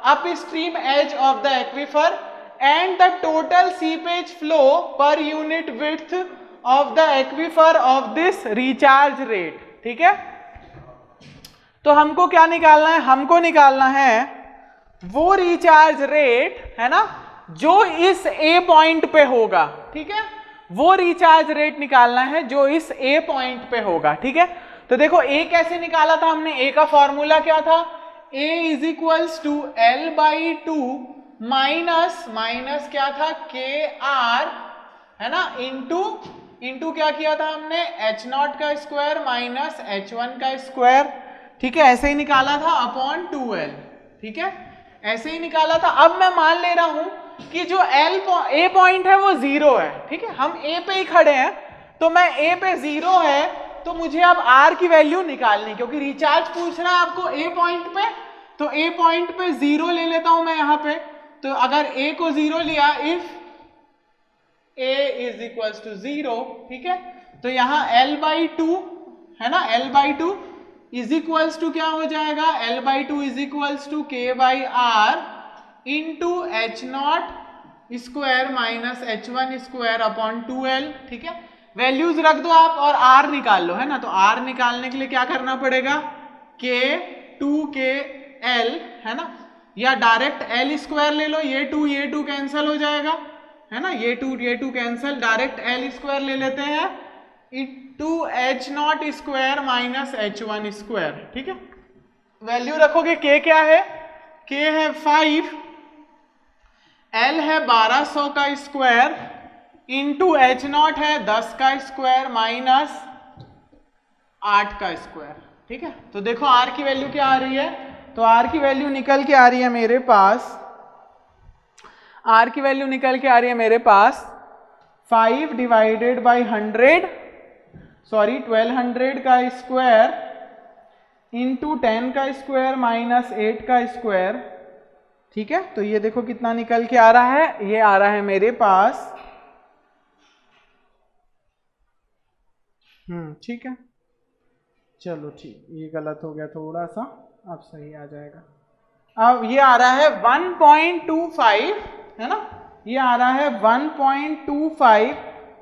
upstream edge of the aquifer and the total seepage flow per unit width of the aquifer of this recharge rate, ठीक है। तो हमको क्या निकालना है, हमको निकालना है वो रिचार्ज रेट, है ना, जो इस A पॉइंट पे होगा, ठीक है। वो रिचार्ज रेट निकालना है जो इस A पॉइंट पे होगा, ठीक है। तो देखो A कैसे निकाला था हमने, A का फॉर्मूला क्या था, A is equals to L by 2 minus क्या था, KR, है ना, इंटू क्या किया था हमने, H0 का स्क्वायर माइनस H1 का स्क्वायर, ठीक है। ऐसे ही निकाला था अपॉन 2L, ठीक है, ऐसे ही निकाला था। अब मैं मान ले रहा हूं कि जो A पॉइंट है वो 0 है, ठीक है, हम A पे ही खड़े हैं, तो मैं A पे 0 है, तो मुझे अब R की वैल्यू निकालनी, क्योंकि रिचार्ज पूछ रहा है आपको A पॉइंट पे, तो A पॉइंट पे 0 ले लेता हूं मैं यहाँ पे। तो अगर A को 0 लिया, if A is equals to 0, ठीक है, तो यहाँ L बाई 2, है ना, L by 2 is equals to क्या हो जाएगा, L by 2 is equals to K by R into H0 square minus H1 square upon 2L, ठीक है। वैल्यूज रख दो आप और R निकाल लो, है ना। तो R निकालने के लिए क्या करना पड़ेगा, K 2KL, है ना, या डायरेक्ट L स्क्वायर ले लो, ये 2 कैंसिल हो जाएगा, है ना, ये 2 कैंसिल, डायरेक्ट L स्क्वायर ले लेते हैं into H0 square minus H1 square, ठीक है। वैल्यू रखोगे, K क्या है, K है 5, L है 1200 का स्क्वायर इंटू H0 है 10 का स्क्वायर माइनस 8 का स्क्वायर, ठीक है। तो देखो R की वैल्यू क्या आ रही है, तो R की वैल्यू निकल के आ रही है मेरे पास, R की वैल्यू निकल के आ रही है मेरे पास 5 डिवाइडेड बाई 1200 का स्क्वायर इंटू 10 का स्क्वायर माइनस 8 का स्क्वायर, ठीक है। तो ये देखो कितना निकल के आ रहा है, ये आ रहा है मेरे पास, ठीक है। चलो ठीक, ये गलत हो गया थोड़ा सा, अब सही आ जाएगा। अब ये आ रहा है 1.25, है ना, ये आ रहा है 1.25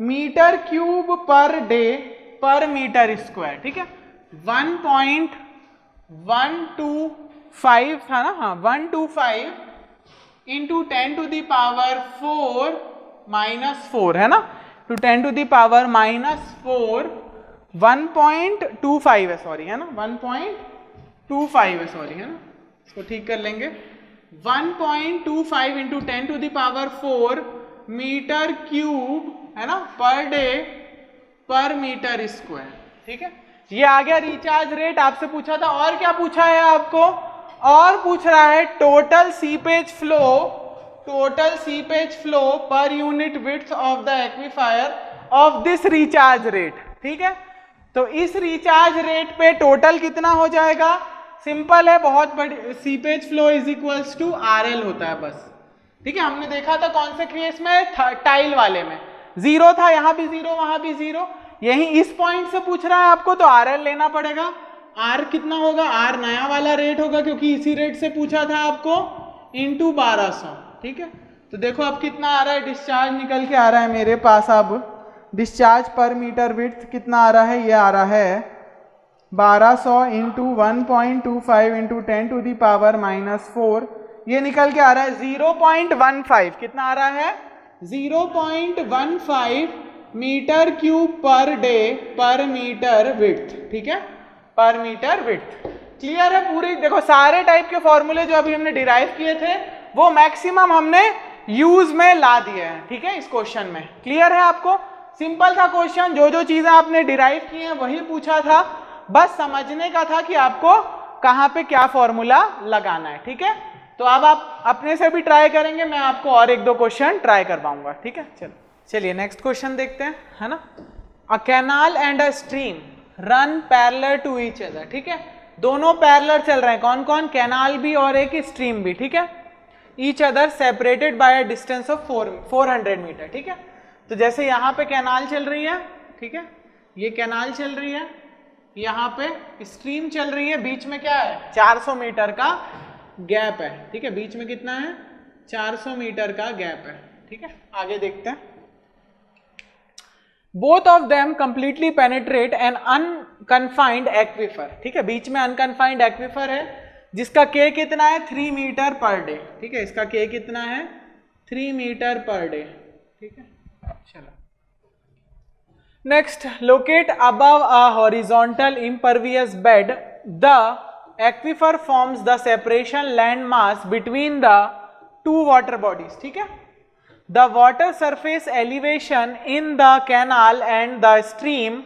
metre cube per day per metre square, ठीक है। 1.125 था ना, हाँ 125 into 10 to the power 4 minus 4 है ना, टू 10 टू दी पावर -4 1.25 है, सॉरी है ना 1.25 है, सॉरी है ना, इसको ठीक कर लेंगे। 1.25 into 10 to the power 4 metre cube है ना पर डे पर मीटर स्क्वायर। ठीक है, ये आ गया रिचार्ज रेट, आपसे पूछा था। और क्या पूछा है आपको, और पूछ रहा है total seepage flow per unit width of the aquifer of this recharge rate. ठीक है, तो इस रिचार्ज रेट पे टोटल कितना हो जाएगा, सिंपल है, बहुत बड़ी, seepage flow is equals to RL होता है बस। ठीक है, हमने देखा था कौन से केस में, टाइल वाले में 0 था, यहां भी 0 वहां भी 0, यही इस पॉइंट से पूछ रहा है आपको, तो RL लेना पड़ेगा। R कितना होगा, R नया वाला रेट होगा क्योंकि इसी रेट से पूछा था आपको, इंटू 1200। ठीक है, तो देखो अब कितना आ रहा है, डिस्चार्ज निकल के आ रहा है मेरे पास। अब डिस्चार्ज पर मीटर विड्थ कितना आ रहा है, ये आ रहा है 1200 into 1.25 into 10 to the power -4, ये निकल के आ रहा है 0.15। कितना आ रहा है, 0.15 metre cube per day per metre width. ठीक है, पर मीटर विड्थ। क्लियर है पूरी, देखो सारे टाइप के फॉर्मूले जो अभी हमने डिराइव किए थे वो मैक्सिमम हमने यूज में ला दिए हैं। ठीक है, इस क्वेश्चन में क्लियर है आपको, सिंपल था क्वेश्चन, जो जो चीजें आपने डिराइव की हैं वही पूछा था, बस समझने का था कि आपको कहां पे क्या फॉर्मूला लगाना है। ठीक है, तो अब आप अपने से भी ट्राई करेंगे, मैं आपको और एक दो क्वेश्चन ट्राई करवाऊंगा। ठीक है, चलिए नेक्स्ट क्वेश्चन देखते हैं, है ना। A canal and a stream run parallel to each other. ठीक है, दोनों पैरेलल चल रहे हैं, कौन कौन, कैनाल भी और एक स्ट्रीम भी। ठीक है, each other separated by a distance of 400 metre. ठीक है, तो जैसे यहाँ पे कैनाल चल रही है, ठीक है, ये कैनाल चल रही है, यहाँ पे स्ट्रीम चल रही है, बीच में क्या है, 400 मीटर का गैप है। ठीक है, बीच में कितना है, 400 मीटर का गैप है। ठीक है, आगे देखते हैं। Both of them completely penetrate an unconfined aquifer. ठीक है, बीच में अनकन्फाइंड एक्वीफर है जिसका के कितना है, 3 मीटर पर डे। ठीक है, इसका के कितना है, 3 मीटर पर डे। ठीक है, चलो next, locate above a horizontal impervious bed the aquifer forms the separation land mass between the two water bodies. ठीक है, the water surface elevation in the canal and the stream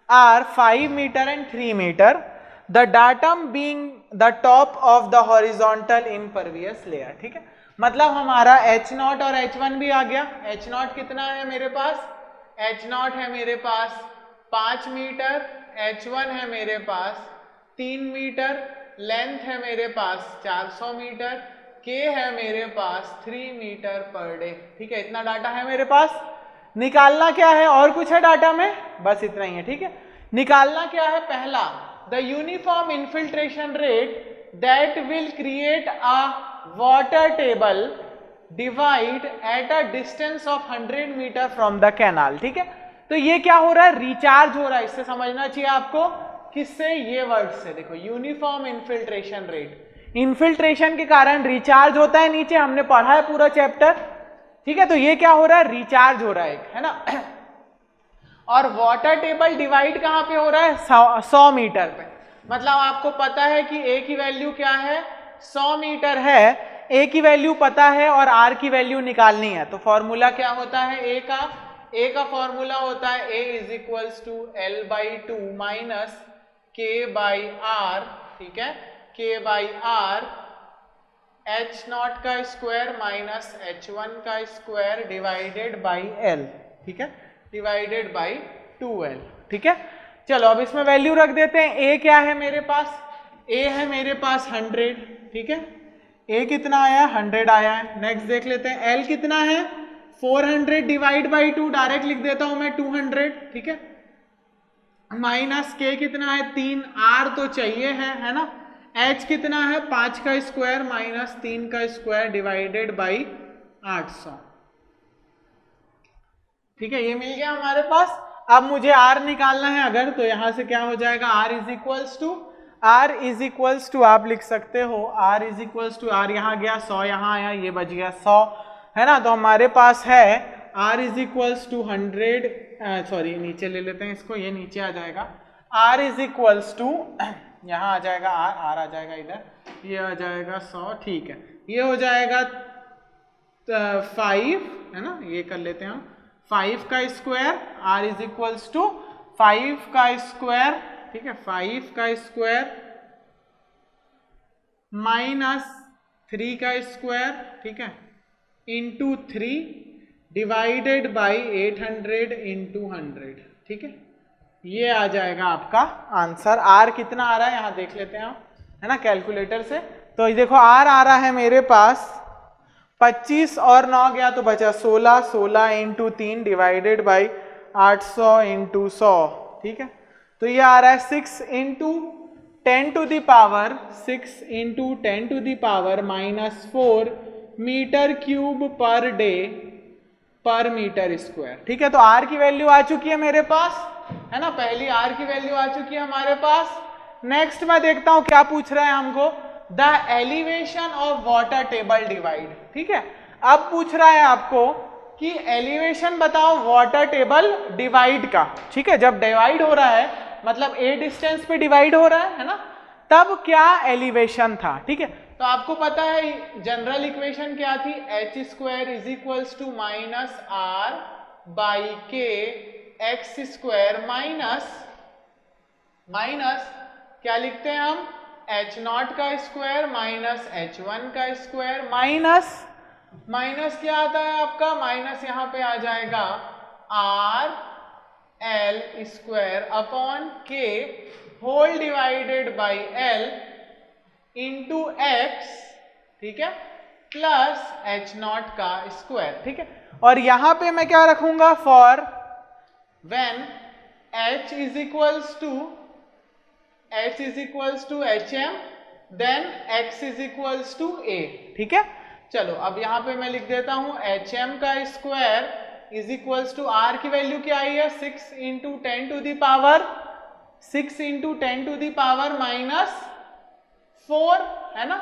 are 5 meter and 3 meter, the datum being the top of the horizontal impervious layer। ठीक है, मतलब हमारा H0 और H1 भी आ गया। H0 कितना है मेरे पास, H0 है मेरे पास 5 मीटर, H1 है मेरे पास 3 मीटर, लेंथ है मेरे पास 400 मीटर, के है मेरे पास 3 मीटर पर डे। ठीक है, इतना डाटा है मेरे पास। निकालना क्या है, और कुछ है डाटा में, बस इतना ही है। ठीक है, निकालना क्या है, पहला the uniform infiltration rate that will create a water table divide at a distance of 100 metre from the canal. ठीक है, तो ये क्या हो रहा है, रिचार्ज हो रहा है, इससे समझना चाहिए आपको, किससे, ये वर्ड से। देखो यूनिफॉर्म इन्फिल्ट्रेशन रेट, इन्फिल्ट्रेशन के कारण रिचार्ज होता है नीचे, हमने पढ़ा है पूरा चैप्टर। ठीक है, तो ये क्या हो रहा है, रिचार्ज हो रहा है, है ना। और वाटर टेबल डिवाइड कहां पे हो रहा है, 100 मीटर पे। मतलब आपको पता है कि ए की वैल्यू क्या है, 100 मीटर है, ए की वैल्यू पता है और आर की वैल्यू निकालनी है। तो फॉर्मूला क्या होता है, ए का फॉर्मूला होता है A is equals to L/2 minus K/R। ठीक है, K/R H0 का स्क्वायर माइनस H1 का स्क्वायर डिवाइडेड बाई L। ठीक है, डिवाइडेड बाई 2L। ठीक है, चलो अब इसमें वैल्यू रख देते हैं। ए क्या है मेरे पास, ए है मेरे पास 100। ठीक है, ए कितना आया, 100 आया है। नेक्स्ट देख लेते हैं, L कितना है, 400 डिवाइड बाई 2, डायरेक्ट लिख देता हूं मैं 200। ठीक है, माइनस के कितना है 3, R तो चाहिए है ना, H कितना है 5 का स्क्वायर माइनस 3 का स्क्वायर डिवाइडेड बाई 800। ठीक है, ये मिल गया हमारे पास। अब मुझे R निकालना है अगर, तो यहां से क्या हो जाएगा, R इज इक्वल्स टू आप लिख सकते हो R is equals to, R यहाँ गया 100, यहाँ आया, ये बच गया 100, है ना। तो हमारे पास है R is equals to 100, sorry नीचे ले लेते हैं इसको, ये नीचे आ जाएगा, R इज इक्वल्स टू, यहाँ आ जाएगा R आ जाएगा इधर, ये आ जाएगा 100, ठीक है, ये हो जाएगा 5, है ना, ये कर लेते हैं हम, 5 का square, R is equals to 5 का स्क्वायर, ठीक है, 5 का स्क्वायर माइनस 3 का स्क्वायर, ठीक है, इंटू 3 डिवाइडेड बाई 800 इंटू 100, ठीक है, ये आ जाएगा आपका आंसर। R कितना आ रहा है यहाँ देख लेते हैं हम, है ना, कैलकुलेटर से। तो ये देखो R आ रहा है मेरे पास 25 और 9 गया तो बचा 16, 16 इंटू 3 डिवाइडेड बाई 800 इंटू 100, ठीक है। तो ये आ रहा है 6 into 10 to the power, 6 into 10 to the power -4 metre cube per day per metre square, ठीक है। तो R की वैल्यू आ चुकी है मेरे पास, है ना, पहली R की वैल्यू आ चुकी है हमारे पास। नेक्स्ट मैं देखता हूं क्या पूछ रहा है हमको, the elevation of water table divide, ठीक है। अब पूछ रहा है आपको कि एलिवेशन बताओ वाटर टेबल डिवाइड का, ठीक है। जब डिवाइड हो रहा है मतलब A डिस्टेंस पे डिवाइड हो रहा है ना, तब क्या एलिवेशन था, ठीक है। तो आपको पता है जनरल इक्वेशन क्या थी, h square is equals to minus R by K x square minus क्या लिखते हैं हम, h0 का स्क्वायर माइनस h1 का स्क्वायर माइनस क्या आता है आपका, माइनस यहाँ पे आ जाएगा R L square upon K whole divided by L into x, ठीक है, प्लस h0 का स्क्वायर, ठीक है। और यहां पे मैं क्या रखूंगा, for when h is equals to hm then x is equals to a, ठीक है। चलो अब यहां पे मैं लिख देता हूं hm का square is equals to, R की वैल्यू क्या आई है, 6 इंटू 10 टू दी पावर -4, है ना।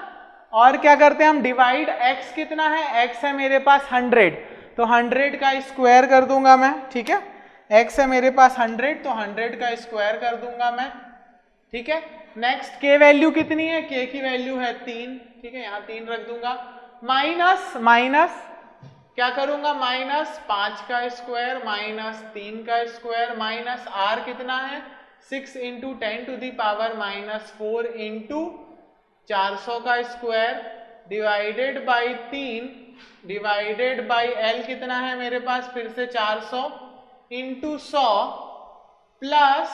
और क्या करते हैं हम, डिवाइड x कितना है, x है मेरे पास 100, तो 100 का स्क्वायर कर दूंगा मैं, ठीक है। x है मेरे पास 100, तो 100 का स्क्वायर कर दूंगा मैं, ठीक है। नेक्स्ट k वैल्यू कितनी है, k की वैल्यू है 3, ठीक है, यहाँ 3 रख दूंगा, माइनस क्या करूंगा, माइनस 5 का स्क्वायर माइनस 3 का स्क्वायर माइनस R कितना है, 6 into 10 to the power -4 into 400 का square divided by 3 divided by L कितना है मेरे पास, फिर से 400 इंटू 100 प्लस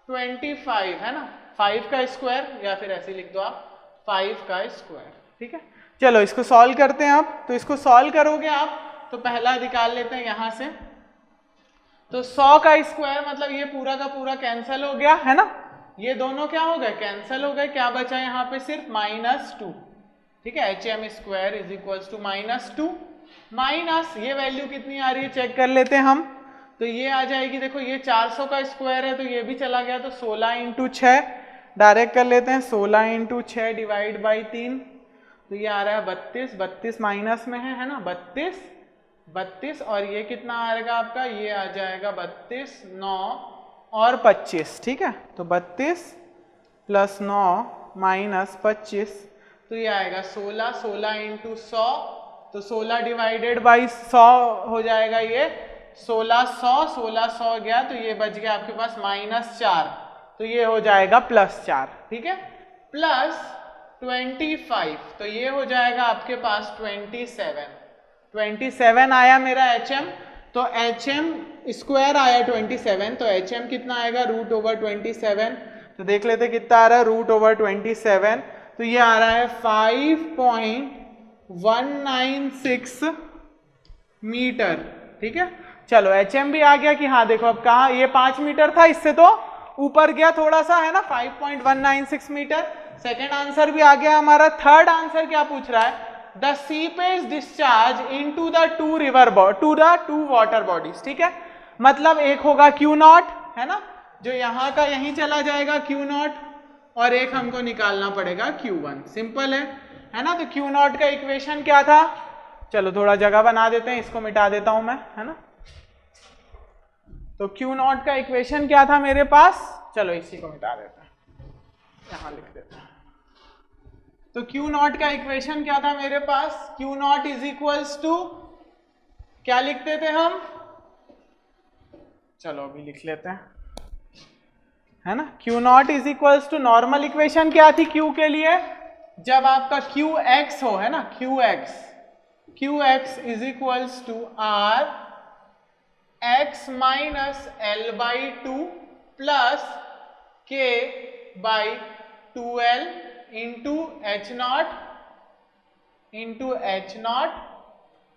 25, है ना, 5 का स्क्वायर, या फिर ऐसे लिख दो आप 5 का स्क्वायर, ठीक है। चलो इसको सॉल्व करते हैं आप। तो इसको सॉल्व करोगे आप तो पहला निकाल लेते हैं यहां से, तो 100 का स्क्वायर मतलब ये पूरा का पूरा कैंसिल हो गया, है ना, ये दोनों क्या हो गए, कैंसिल हो गए, क्या बचा यहाँ पे सिर्फ -2, ठीक है। hm square is equals to -2 minus ये वैल्यू कितनी आ रही है चेक कर लेते हैं हम, तो ये आ जाएगी, देखो ये 400 का स्क्वायर है तो ये भी चला गया, तो 16 इंटू 6 डायरेक्ट कर लेते हैं, 16 इंटू 6 डिवाइड बाई 3, तो ये आ रहा है 32, 32 माइनस में है ना, 32 और ये कितना आएगा आपका, ये आ जाएगा 32, 9 और 25, ठीक है। तो 32 प्लस 9 माइनस 25, तो ये आएगा 16, 16 इंटू 100, तो 16 डिवाइडेड बाई 100 हो जाएगा, ये 1600 गया, तो ये बच गया आपके पास -4, तो ये हो जाएगा +4, ठीक है, प्लस 25, तो ये हो जाएगा आपके पास 27 आया मेरा hm, तो hm स्क्वायर आया 27, तो hm कितना आएगा, √27, तो देख लेते कितना आ रहा है, √27, तो ये आ रहा है 5.196 मीटर, ठीक है। चलो hm भी आ गया कि हाँ देखो अब कहाँ, ये 5 मीटर था, इससे तो ऊपर गया थोड़ा सा, है ना, 5.196 मीटर। सेकेंड आंसर भी आ गया हमारा। थर्ड आंसर क्या पूछ रहा है, the seepage discharge into the two water bodies, ठीक है। मतलब एक होगा Q नॉट, है ना, जो यहाँ का यहीं चला जाएगा Q नॉट, और एक हमको निकालना पड़ेगा Q1। सिंपल है ना। तो Q नॉट का इक्वेशन क्या था, चलो थोड़ा जगह बना देते हैं, इसको मिटा देता हूं मैं, है ना। तो Q नॉट का इक्वेशन क्या था मेरे पास, चलो इसी को मिटा देते हैं, यहां लिख देते हैं। तो Q नॉट का इक्वेशन क्या था मेरे पास, Q naught is equals to, क्या लिखते थे हम, चलो अभी लिख लेते हैं, है ना। Q naught is equals to, normal equation क्या थी Q के लिए, जब आपका Qx हो, है ना, Qx is equals to R x minus L by 2 plus K by 2L into H not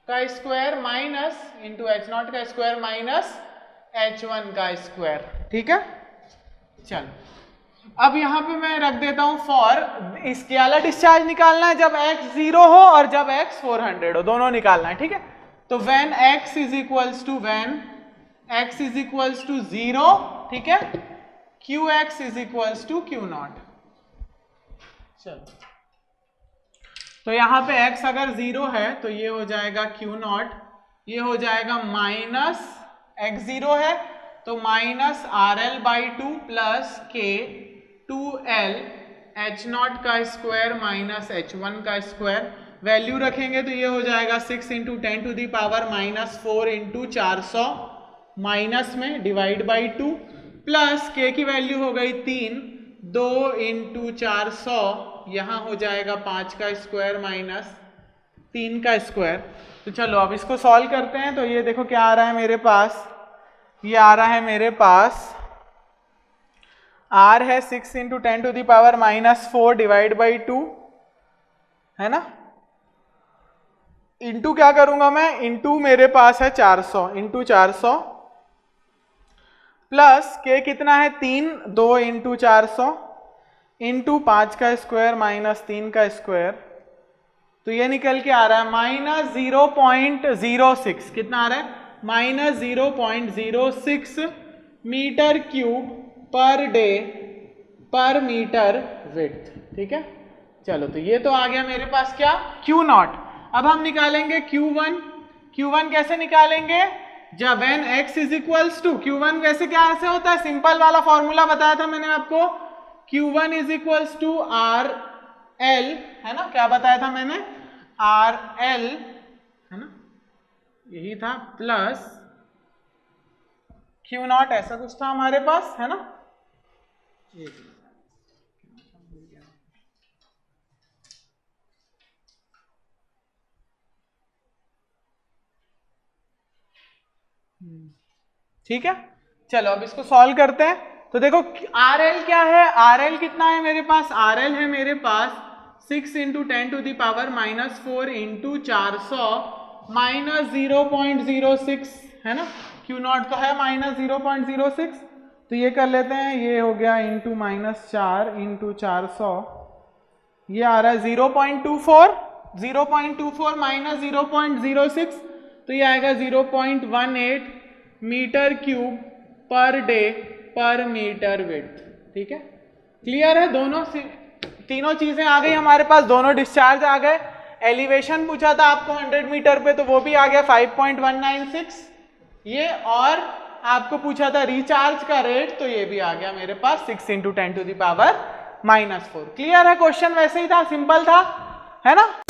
का square minus into H not का स्क्वायर माइनस H1 का स्क्वायर, ठीक है। चलो अब यहां पे मैं रख देता हूं फॉर, इसके वाला डिस्चार्ज निकालना है जब x 0 हो और जब x 400 हो, दोनों निकालना है, ठीक है। तो when x is equals to 0, ठीक है, Qx is equals to Q naught. चलो तो यहां पे x अगर 0 है तो ये हो जाएगा Q नॉट, ये हो जाएगा माइनस x 0 है तो minus RL by 2 plus K 2L H not का स्क्वायर माइनस H1 का स्क्वायर, वैल्यू रखेंगे तो ये हो जाएगा 6 into 10 to the power minus 4 into 400 minus में डिवाइड बाई 2 प्लस K की वैल्यू हो गई 3, 2 इंटू 400, यहाँ हो जाएगा 5 का स्क्वायर माइनस 3 का स्क्वायर। तो चलो अब इसको सॉल्व करते हैं। तो ये देखो क्या आ रहा है मेरे पास, ये आ रहा है मेरे पास R है 6 into 10 to the power minus 4 divide by 2, है ना, इंटू क्या करूंगा मैं, इंटू मेरे पास है 400 इंटू 400 प्लस K कितना है 3, 2 इंटू 400 इंटू 5 का स्क्वायर माइनस 3 का स्क्वायर, तो ये निकल के आ रहा है माइनस 0.06, कितना आ रहा है, minus 0.06 metre cube per day per metre width, ठीक है। चलो तो ये तो आ गया मेरे पास क्या, Q नॉट। अब हम निकालेंगे Q1 कैसे निकालेंगे, जब when x is equals to, Q1 वैसे क्या ऐसे होता है, सिंपल वाला फॉर्मूला बताया था मैंने आपको, Q1 is equals to RL, है ना, क्या बताया था मैंने, RL, है ना, यही था, प्लस Q नॉट, ऐसा कुछ था हमारे पास, है ना। ठीक है, चलो अब इसको सॉल्व करते हैं। तो देखो RL क्या है, RL कितना है मेरे पास, RL है मेरे पास 6 into 10 to the power minus 4 into 400 minus 0.06, है ना, Q नॉट तो है माइनस 0.06, तो ये कर लेते हैं, ये हो गया इंटू माइनस 4 इंटू 400, ये आ रहा है 0.24 माइनस 0.06, तो ये आएगा 0.18 metre cube per day per metre width, ठीक है। क्लियर है, दोनों तीनों चीजें आ गई हमारे पास, दोनों डिस्चार्ज आ गए। एलिवेशन पूछा था आपको 100 मीटर पे, तो वो भी आ गया 5.196 ये, और आपको पूछा था रिचार्ज का रेट, तो ये भी आ गया मेरे पास 6 into 10 to the power minus 4। Clear है, क्वेश्चन वैसे ही था, सिंपल था, है ना।